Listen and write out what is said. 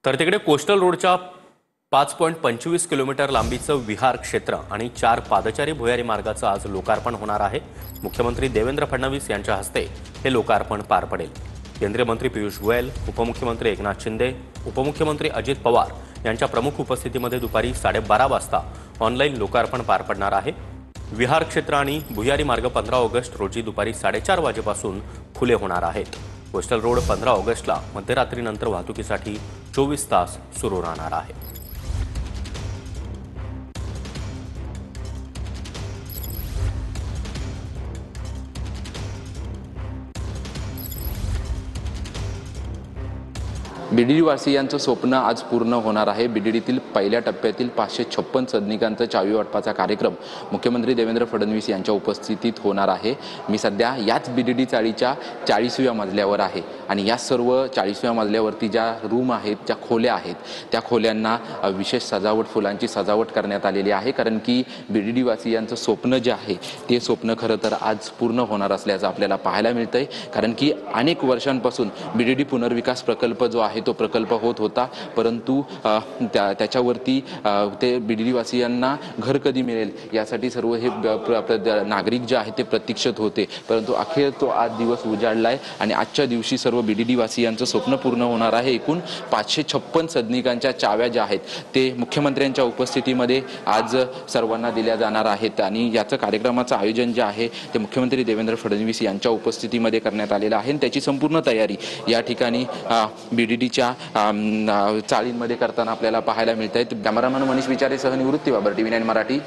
तर तिकडे कोस्टल रोडच्या 5.25 किलोमीटर लांबीचं विहार क्षेत्र आणि 4 पादचारी भुयारी मार्गाचं आज लोकार्पण होणार आहे। मुख्यमंत्री देवेंद्र फडणवीस यांच्या हस्ते हे लोकार्पण पार पडेल। केंद्रीय मंत्री पियुष गोयल, उपमुख्यमंत्री एकनाथ शिंदे, उपमुख्यमंत्री अजित पवार यांच्या प्रमुख उपस्थितीमध्ये दुपारी 12:30 वाजता ऑनलाईन लोकार्पण पार पडणार आहे। विहार क्षेत्र आणि भुयारी मार्ग 15 ऑगस्ट रोजी दुपारी 4:30 वाजेपासून खुले होणार आहेत। कोस्टल रोड 15 ऑगस्टला मध्यरात्रीनंतर वाहतुकीसाठी 24 तास सुरू राहणार आहे। बीडीडी वासियांचं स्वप्न आज पूर्ण होणार आहे। बीडीडीतील पहिल्या टप्प्यातील 556 सदनिकांचा चावी वाटपाचा कार्यक्रम मुख्यमंत्री देवेंद्र फडणवीस यांच्या उपस्थितीत होणार आहे। मी सध्या याच बीडीडी चाळीच्या 40व्या मजल्यावर आहे आणि या सर्व 40व्या मजल्यावरती ज्या रूम आहेत, ज्या खोल्या आहेत, त्या खोल्यांना विशेष सजावट, फुलांची सजावट करण्यात आलेली आहे। कारण की बीडीडी वासियांचं स्वप्न जे आहे ते स्वप्न खरं तर आज पूर्ण होणार असल्याचं आपल्याला पाहायला मिळतंय। कारण की अनेक वर्षांपासून बीडीडी पुनर्विकास प्रकल्प जो आहे तो प्रकल्प होत होता, परंतु त्याच्यावरती ते बीडीडी वासियांना घर कधी मिळेल यासाठी सर्व हे नागरिक जे आहेत ते प्रतीक्षित होते। परंतु अखेर तो आज दिवस उजाडलाय आणि आजच्या दिवशी सर्व बीडीडी वासियांचं स्वप्न पूर्ण होणार आहे। एकूण 556 सदनिकांच्या चाव्या ज्या आहेत ते मुख्यमंत्र्यांच्या उपस्थितीमध्ये आज सर्वांना दिल्या जाणार आहेत आणि याचं कार्यक्रमाचं आयोजन जे आहे ते मुख्यमंत्री देवेंद्र फडणवीस यांच्या उपस्थितीमध्ये करण्यात आलेलं आहे। त्याची संपूर्ण तयारी या ठिकाणी बीडीडी चाळींमध्ये करताना आपल्याला पाहायला मिळत आहे। कॅमेरामन मनीष विचारेसह निवृत्ती बाबर, TV9 मराठी।